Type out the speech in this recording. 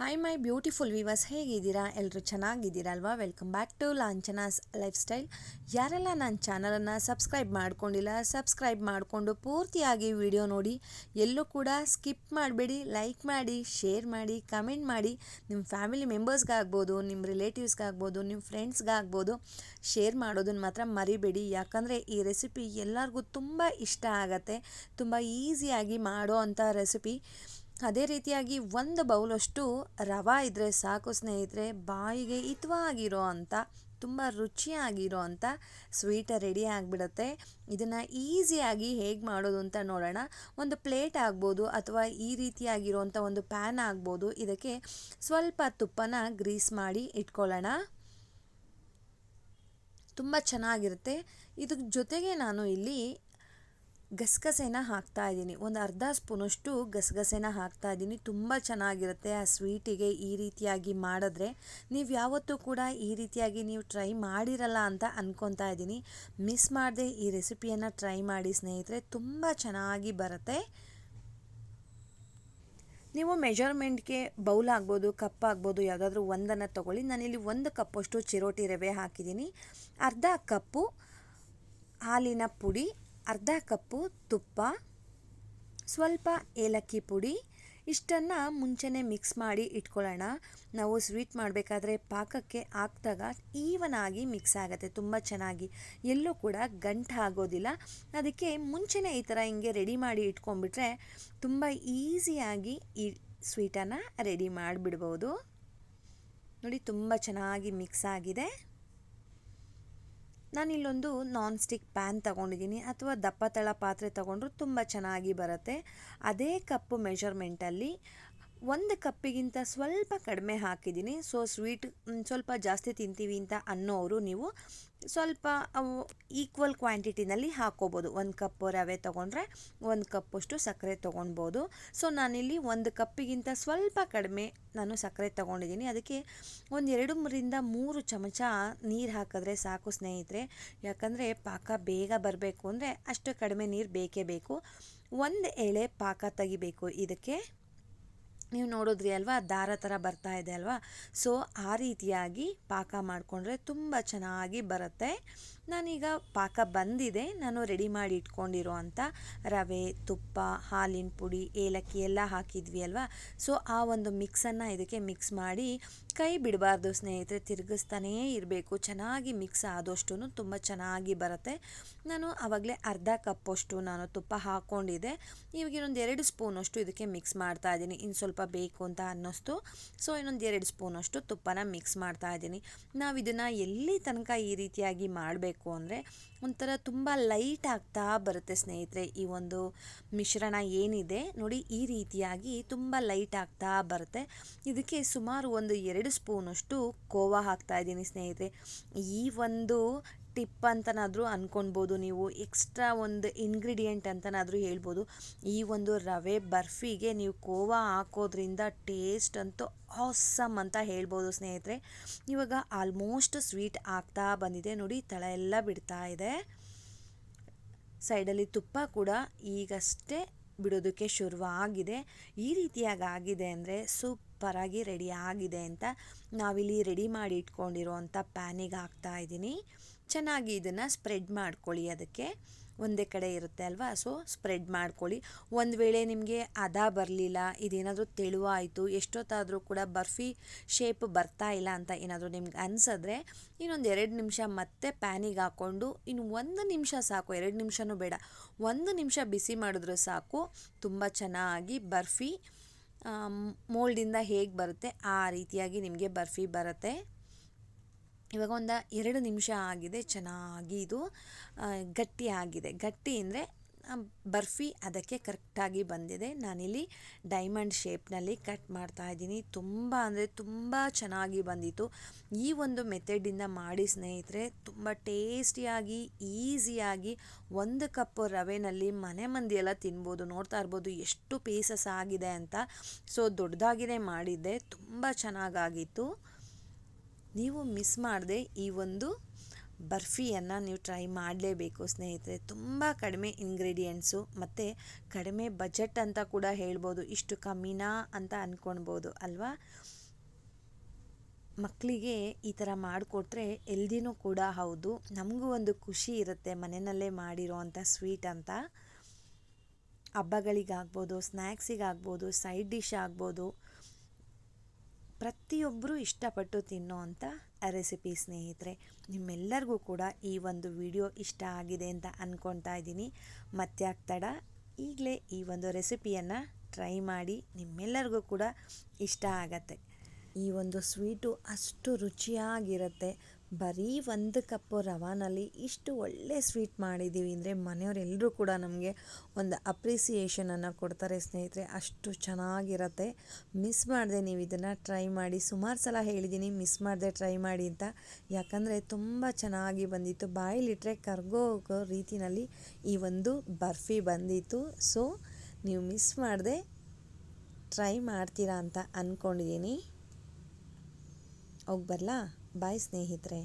Hi my beautiful viewers, ಹೇಗಿದ್ದೀರಾ? ಎಲ್ಲರೂ ಚೆನ್ನಾಗಿದ್ದೀರಾ ಅಲ್ವಾ? Welcome back to Lanchana's lifestyle. ಯಾರೆಲ್ಲ ನನ್ನ ಚಾನಲನ್ನು ಸಬ್ಸ್ಕ್ರೈಬ್ ಮಾಡ್ಕೊಂಡಿಲ್ಲ, ಸಬ್ಸ್ಕ್ರೈಬ್ ಮಾಡಿಕೊಂಡು ಪೂರ್ತಿಯಾಗಿ ವಿಡಿಯೋ ನೋಡಿ. ಎಲ್ಲೂ ಕೂಡ ಸ್ಕಿಪ್ ಮಾಡಬೇಡಿ. ಲೈಕ್ ಮಾಡಿ, ಶೇರ್ ಮಾಡಿ, ಕಮೆಂಟ್ ಮಾಡಿ. ನಿಮ್ಮ ಫ್ಯಾಮಿಲಿ ಮೆಂಬರ್ಸ್ಗಾಗ್ಬೋದು, ನಿಮ್ಮ ರಿಲೇಟಿವ್ಸ್ಗಾಗ್ಬೋದು, ನಿಮ್ಮ ಫ್ರೆಂಡ್ಸ್ಗಾಗ್ಬೋದು ಶೇರ್ ಮಾಡೋದನ್ನು ಮಾತ್ರ ಮರಿಬೇಡಿ. ಯಾಕಂದರೆ ಈ ರೆಸಿಪಿ ಎಲ್ಲರಿಗೂ ತುಂಬ ಇಷ್ಟ ಆಗುತ್ತೆ. ತುಂಬ ಈಸಿಯಾಗಿ ಮಾಡೋ ಅಂಥ ರೆಸಿಪಿ. ಅದೇ ರೀತಿಯಾಗಿ ಒಂದು ಬೌಲಷ್ಟು ರವೆ ಇದ್ದರೆ ಸಾಕು ಸ್ನೇಹಿತರೆ, ಬಾಯಿಗೆ ಹಿತವಾಗಿರೋ ಅಂಥ ತುಂಬ ರುಚಿಯಾಗಿರೋ ಅಂಥ ಸ್ವೀಟ್ ರೆಡಿ ಆಗಿಬಿಡುತ್ತೆ. ಇದನ್ನು ಈಸಿಯಾಗಿ ಹೇಗೆ ಮಾಡೋದು ಅಂತ ನೋಡೋಣ. ಒಂದು ಪ್ಲೇಟ್ ಆಗ್ಬೋದು ಅಥವಾ ಈ ರೀತಿಯಾಗಿರೋಂಥ ಒಂದು ಪ್ಯಾನ್ ಆಗ್ಬೋದು. ಇದಕ್ಕೆ ಸ್ವಲ್ಪ ತುಪ್ಪನ ಗ್ರೀಸ್ ಮಾಡಿ ಇಟ್ಕೊಳ್ಳೋಣ. ತುಂಬ ಚೆನ್ನಾಗಿರುತ್ತೆ. ಇದ್ರ ಜೊತೆಗೆ ನಾನು ಇಲ್ಲಿ ಗಸಗಸೆನ ಹಾಕ್ತಾಯಿದ್ದೀನಿ. ಒಂದು ಅರ್ಧ ಸ್ಪೂನಷ್ಟು ಗಸಗಸೆನ ಹಾಕ್ತಾಯಿದ್ದೀನಿ. ತುಂಬ ಚೆನ್ನಾಗಿರುತ್ತೆ ಆ ಸ್ವೀಟಿಗೆ ಈ ರೀತಿಯಾಗಿ ಮಾಡಿದ್ರೆ. ನೀವು ಯಾವತ್ತೂ ಕೂಡ ಈ ರೀತಿಯಾಗಿ ನೀವು ಟ್ರೈ ಮಾಡಿರಲ್ಲ ಅಂತ ಅಂದ್ಕೊತಾ ಇದ್ದೀನಿ. ಮಿಸ್ ಮಾಡದೆ ಈ ರೆಸಿಪಿಯನ್ನು ಟ್ರೈ ಮಾಡಿ ಸ್ನೇಹಿತರೆ, ತುಂಬ ಚೆನ್ನಾಗಿ ಬರುತ್ತೆ. ನೀವು ಮೆಜರ್ಮೆಂಟ್ಗೆ ಬೌಲ್ ಆಗ್ಬೋದು, ಕಪ್ ಆಗ್ಬೋದು, ಯಾವುದಾದ್ರೂ ಒಂದನ್ನು ತೊಗೊಳ್ಳಿ. ನಾನಿಲ್ಲಿ 1 ಕಪ್ಪಷ್ಟು ಚಿರೋಟಿ ರವೆ ಹಾಕಿದ್ದೀನಿ. ಅರ್ಧ ಕಪ್ಪು ಹಾಲಿನ ಪುಡಿ, ಅರ್ಧ ಕಪ್ಪು ತುಪ್ಪ, ಸ್ವಲ್ಪ ಏಲಕ್ಕಿ ಪುಡಿ, ಇಷ್ಟನ್ನು ಮುಂಚೆನೇ ಮಿಕ್ಸ್ ಮಾಡಿ ಇಟ್ಕೊಳ್ಳೋಣ. ನಾವು ಸ್ವೀಟ್ ಮಾಡಬೇಕಾದ್ರೆ ಪಾಕಕ್ಕೆ ಹಾಕಿದಾಗ ಈವನ್ ಆಗಿ ಮಿಕ್ಸ್ ಆಗುತ್ತೆ ತುಂಬ ಚೆನ್ನಾಗಿ, ಎಲ್ಲೂ ಕೂಡ ಗಂಟು ಆಗೋದಿಲ್ಲ. ಅದಕ್ಕೆ ಮುಂಚೆನೇ ಈ ಥರ ಹಿಂಗೆ ರೆಡಿ ಮಾಡಿ ಇಟ್ಕೊಂಡ್ಬಿಟ್ರೆ ತುಂಬ ಈಸಿಯಾಗಿ ಈ ಸ್ವೀಟನ್ನು ರೆಡಿ ಮಾಡಿಬಿಡ್ಬೋದು. ನೋಡಿ, ತುಂಬ ಚೆನ್ನಾಗಿ ಮಿಕ್ಸ್ ಆಗಿದೆ. ನಾನಿಲ್ಲೊಂದು ನಾನ್ ಸ್ಟಿಕ್ ಪ್ಯಾನ್ ತೊಗೊಂಡಿದ್ದೀನಿ, ಅಥವಾ ದಪ್ಪ ತಳ ಪಾತ್ರೆ ತೊಗೊಂಡ್ರು ತುಂಬ ಚೆನ್ನಾಗಿ ಬರುತ್ತೆ. ಅದೇ ಕಪ್ಪು ಮೆಷರ್ಮೆಂಟಲ್ಲಿ 1 ಕಪ್ಪಿಗಿಂತ ಸ್ವಲ್ಪ ಕಡಿಮೆ ಹಾಕಿದ್ದೀನಿ. ಸೊ ಸ್ವೀಟ್ ಸ್ವಲ್ಪ ಜಾಸ್ತಿ ತಿಂತೀವಿ ಅಂತ ಅನ್ನೋರು ನೀವು ಸ್ವಲ್ಪ ಈಕ್ವಲ್ ಕ್ವಾಂಟಿಟಿನಲ್ಲಿ ಹಾಕ್ಕೋಬೋದು. 1 ಕಪ್ ರವೆ ತೊಗೊಂಡ್ರೆ 1 ಕಪ್ಪಷ್ಟು ಸಕ್ಕರೆ ತೊಗೊಳ್ಬೋದು. ಸೊ ನಾನಿಲ್ಲಿ 1 ಕಪ್ಪಿಗಿಂತ ಸ್ವಲ್ಪ ಕಡಿಮೆ ನಾನು ಸಕ್ಕರೆ ತೊಗೊಂಡಿದ್ದೀನಿ. ಅದಕ್ಕೆ ಒಂದು 2-3 ಚಮಚ ನೀರು ಹಾಕಿದ್ರೆ ಸಾಕು ಸ್ನೇಹಿತರೆ. ಯಾಕಂದರೆ ಪಾಕ ಬೇಗ ಬರಬೇಕು ಅಂದರೆ ಅಷ್ಟು ಕಡಿಮೆ ನೀರು ಬೇಕೇ ಬೇಕು. 1 ಎಳೆ ಪಾಕ ತೆಗಿಬೇಕು ಇದಕ್ಕೆ. ನೀವು ನೋಡಿದ್ರಿ ಅಲ್ವಾ, ದಾರ ಥರ ಬರ್ತಾ ಇದೆ ಅಲ್ವಾ. ಸೊ ಆ ರೀತಿಯಾಗಿ ಪಾಕ ಮಾಡಿಕೊಂಡ್ರೆ ತುಂಬ ಚೆನ್ನಾಗಿ ಬರುತ್ತೆ. ನಾನೀಗ ಪಾಕ ಬಂದಿದೆ. ನಾನು ರೆಡಿ ಮಾಡಿ ಇಟ್ಕೊಂಡಿರೋ ಅಂಥ ರವೆ, ತುಪ್ಪ, ಹಾಲಿನ ಪುಡಿ, ಏಲಕ್ಕಿ ಎಲ್ಲ ಹಾಕಿದ್ವಿ ಅಲ್ವಾ. ಸೊ ಆ ಒಂದು ಮಿಕ್ಸನ್ನು ಇದಕ್ಕೆ ಮಿಕ್ಸ್ ಮಾಡಿ ಕೈ ಬಿಡಬಾರ್ದು ಸ್ನೇಹಿತರೆ, ತಿರುಗಿಸ್ತಾನೇ ಇರಬೇಕು. ಚೆನ್ನಾಗಿ ಮಿಕ್ಸ್ ಆದಷ್ಟು ತುಂಬ ಚೆನ್ನಾಗಿ ಬರುತ್ತೆ. ನಾನು ಆವಾಗಲೇ ಅರ್ಧ ಕಪ್ಪಷ್ಟು ನಾನು ತುಪ್ಪ ಹಾಕ್ಕೊಂಡಿದ್ದೆ. ಇವಾಗ ಇನ್ನೊಂದು 2 ಸ್ಪೂನಷ್ಟು ಇದಕ್ಕೆ ಮಿಕ್ಸ್ ಮಾಡ್ತಾ ಇದ್ದೀನಿ. ಇನ್ನು ಸ್ವಲ್ಪ ಬೇಕು ಅಂತ ಅನ್ನಿಸ್ತು. ಸೊ ಇನ್ನೊಂದು 2 ಸ್ಪೂನಷ್ಟು ತುಪ್ಪನ ಮಿಕ್ಸ್ ಮಾಡ್ತಾ ಇದ್ದೀನಿ. ನಾವು ಇದನ್ನು ಎಲ್ಲಿ ತನಕ ಈ ರೀತಿಯಾಗಿ ಮಾಡಬೇಕು ಅಂದರೆ ಒಂಥರ ತುಂಬ ಲೈಟ್ ಆಗ್ತಾ ಬರುತ್ತೆ ಸ್ನೇಹಿತರೆ. ಈ ಒಂದು ಮಿಶ್ರಣ ಏನಿದೆ ನೋಡಿ, ಈ ರೀತಿಯಾಗಿ ತುಂಬ ಲೈಟ್ ಆಗ್ತಾ ಬರುತ್ತೆ. ಇದಕ್ಕೆ ಸುಮಾರು ಒಂದು 2 ಸ್ಪೂನಷ್ಟು ಕೋವಾ ಹಾಕ್ತಾ ಇದ್ದೀನಿ ಸ್ನೇಹಿತರೆ. ಈ ಒಂದು ಟಿಪ್ ಅಂತನಾದರೂ ಅಂದ್ಕೊಳ್ಬೋದು ನೀವು, ಎಕ್ಸ್ಟ್ರಾ ಒಂದು ಇಂಗ್ರೀಡಿಯೆಂಟ್ ಅಂತನಾದರೂ ಹೇಳ್ಬೋದು. ಈ ಒಂದು ರವೆ ಬರ್ಫಿಗೆ ನೀವು ಕೋವಾ ಹಾಕೋದ್ರಿಂದ ಟೇಸ್ಟ್ ಅಂತೂ ಆಸಮ್ ಅಂತ ಹೇಳ್ಬೋದು ಸ್ನೇಹಿತರೆ. ಇವಾಗ ಆಲ್ಮೋಸ್ಟ್ ಸ್ವೀಟ್ ಆಗ್ತಾ ಬಂದಿದೆ ನೋಡಿ, ತಳ ಎಲ್ಲ ಬಿಡ್ತಾ ಇದೆ. ಸೈಡಲ್ಲಿ ತುಪ್ಪ ಕೂಡ ಈಗಷ್ಟೇ ಬಿಡೋದಕ್ಕೆ ಶುರುವಾಗಿದೆ. ಈ ರೀತಿಯಾಗಿ ಆಗಿದೆ ಅಂದರೆ ಸೂಪರಾಗಿ ರೆಡಿ ಆಗಿದೆ ಅಂತ ನಾವಿಲ್ಲಿ ರೆಡಿ ಮಾಡಿ ಇಟ್ಕೊಂಡಿರೋ ಅಂಥ ಪ್ಯಾನಿಗೆ ಹಾಕ್ತಾ ಇದ್ದೀನಿ. ಚೆನ್ನಾಗಿ ಇದನ್ನು ಸ್ಪ್ರೆಡ್ ಮಾಡ್ಕೊಳ್ಳಿ. ಅದಕ್ಕೆ ಒಂದೇ ಕಡೆ ಇರುತ್ತೆ ಅಲ್ವಾ, ಸೊ ಸ್ಪ್ರೆಡ್ ಮಾಡ್ಕೊಳ್ಳಿ. ಒಂದು ವೇಳೆ ನಿಮಗೆ ಅದ ಬರಲಿಲ್ಲ, ಇದೇನಾದರೂ ತೆಳುವಾಯಿತು, ಎಷ್ಟೊತ್ತಾದರೂ ಕೂಡ ಬರ್ಫಿ ಶೇಪ್ ಬರ್ತಾ ಇಲ್ಲ ಅಂತ ಏನಾದರೂ ನಿಮ್ಗೆ ಅನಿಸಿದ್ರೆ ಇನ್ನೊಂದು 2 ನಿಮಿಷ ಮತ್ತೆ ಪ್ಯಾನಿಗೆ ಹಾಕ್ಕೊಂಡು ಇನ್ನು 1 ನಿಮಿಷ ಸಾಕು, 2 ನಿಮಿಷನೂ ಬೇಡ, 1 ನಿಮಿಷ ಬಿಸಿ ಮಾಡಿದ್ರೆ ಸಾಕು. ತುಂಬ ಚೆನ್ನಾಗಿ ಬರ್ಫಿ ಮೋಲ್ಡಿಂದ ಹೇಗೆ ಬರುತ್ತೆ ಆ ರೀತಿಯಾಗಿ ನಿಮಗೆ ಬರ್ಫಿ ಬರುತ್ತೆ. ಇವಾಗ ಒಂದು 2 ನಿಮಿಷ ಆಗಿದೆ. ಚೆನ್ನಾಗಿ ಇದು ಗಟ್ಟಿ ಆಗಿದೆ. ಗಟ್ಟಿ ಅಂದರೆ ಬರ್ಫಿ ಅದಕ್ಕೆ ಕರೆಕ್ಟಾಗಿ ಬಂದಿದೆ. ನಾನಿಲ್ಲಿ ಡೈಮಂಡ್ ಶೇಪ್ನಲ್ಲಿ ಕಟ್ ಮಾಡ್ತಾ ಇದ್ದೀನಿ. ತುಂಬ ಅಂದರೆ ತುಂಬ ಚೆನ್ನಾಗಿ ಬಂದಿತ್ತು. ಈ ಒಂದು ಮೆಥಡಿಂದ ಮಾಡಿ ಸ್ನೇಹಿತರೆ, ತುಂಬ ಟೇಸ್ಟಿಯಾಗಿ ಈಸಿಯಾಗಿ 1 ಕಪ್ ರವೆನಲ್ಲಿ ಮನೆ ಮಂದಿಯೆಲ್ಲ ತಿನ್ಬೋದು. ನೋಡ್ತಾ ಇರ್ಬೋದು ಎಷ್ಟು ಪೀಸಸ್ ಆಗಿದೆ ಅಂತ. ಸೊ ದೊಡ್ಡದಾಗಿಯೇ ಮಾಡಿದ್ದೆ, ತುಂಬ ಚೆನ್ನಾಗಾಗಿತ್ತು. ನೀವು ಮಿಸ್ ಮಾಡದೆ ಈ ಒಂದು ಬರ್ಫಿಯನ್ನು ನೀವು ಟ್ರೈ ಮಾಡಲೇಬೇಕು ಸ್ನೇಹಿತರೆ. ತುಂಬ ಕಡಿಮೆ ಇಂಗ್ರೀಡಿಯೆಂಟ್ಸು ಮತ್ತು ಕಡಿಮೆ ಬಜೆಟ್ ಅಂತ ಕೂಡ ಹೇಳ್ಬೋದು. ಇಷ್ಟು ಕಮ್ಮಿನಾ ಅಂತ ಅಂದ್ಕೊಳ್ಬೋದು ಅಲ್ವಾ. ಮಕ್ಕಳಿಗೆ ಈ ಥರ ಮಾಡಿಕೊಟ್ರೆ ಎಲ್ದಿನೂ ಕೂಡ ಹೌದು. ನಮಗೂ ಒಂದು ಖುಷಿ ಇರುತ್ತೆ ಮನೆಯಲ್ಲೇ ಮಾಡಿರೋ ಅಂಥ ಸ್ವೀಟ್ ಅಂತ. ಹಬ್ಬಗಳಿಗಾಗ್ಬೋದು, ಸ್ನ್ಯಾಕ್ಸಿಗಾಗ್ಬೋದು, ಸೈಡ್ ಡಿಶ್ ಆಗ್ಬೋದು, ಪ್ರತಿಯೊಬ್ಬರು ಇಷ್ಟಪಟ್ಟು ತಿನ್ನೋ ಅಂಥ ರೆಸಿಪಿ ಸ್ನೇಹಿತರೆ. ನಿಮ್ಮೆಲ್ಲರಿಗೂ ಕೂಡ ಈ ಒಂದು ವಿಡಿಯೋ ಇಷ್ಟ ಆಗಿದೆ ಅಂತ ಅಂದ್ಕೊಳ್ತಾ ಇದ್ದೀನಿ. ಮತ್ತ್ಯಾಕೆ ತಡ, ಈಗಲೇ ಈ ಒಂದು ರೆಸಿಪಿಯನ್ನು ಟ್ರೈ ಮಾಡಿ, ನಿಮ್ಮೆಲ್ಲರಿಗೂ ಕೂಡ ಇಷ್ಟ ಆಗತ್ತೆ. ಈ ಒಂದು ಸ್ವೀಟು ಅಷ್ಟು ರುಚಿಯಾಗಿರುತ್ತೆ. ಬರೀ 1 ಕಪ್ಪು ರವಾನಲ್ಲಿ ಇಷ್ಟು ಒಳ್ಳೆ ಸ್ವೀಟ್ ಮಾಡಿದ್ದೀವಿ ಅಂದರೆ ಮನೆಯವರೆಲ್ಲರೂ ಕೂಡ ನಮಗೆ ಒಂದು ಅಪ್ರಿಸಿಯೇಷನನ್ನು ಕೊಡ್ತಾರೆ ಸ್ನೇಹಿತರೆ. ಅಷ್ಟು ಚೆನ್ನಾಗಿರುತ್ತೆ. ಮಿಸ್ ಮಾಡಿದೆ ನೀವು ಇದನ್ನು ಟ್ರೈ ಮಾಡಿ. ಸುಮಾರು ಸಲ ಹೇಳಿದ್ದೀನಿ ಮಿಸ್ ಮಾಡಿದೆ ಟ್ರೈ ಮಾಡಿ ಅಂತ. ಯಾಕಂದರೆ ತುಂಬ ಚೆನ್ನಾಗಿ ಬಂದಿತ್ತು. ಬಾಯಲ್ಲಿಟ್ಟರೆ ಕರ್ಗೋಗೋ ರೀತಿಯಲ್ಲಿ ಈ ಒಂದು ಬರ್ಫಿ ಬಂದಿತ್ತು. ಸೊ ನೀವು ಮಿಸ್ ಮಾಡದೆ ಟ್ರೈ ಮಾಡ್ತೀರಾ ಅಂತ ಅಂದ್ಕೊಂಡಿದ್ದೀನಿ. ಹೋಗಿ ಬರಲಾ? ಬಾಯ್ ಸ್ನೇಹಿತರೆ.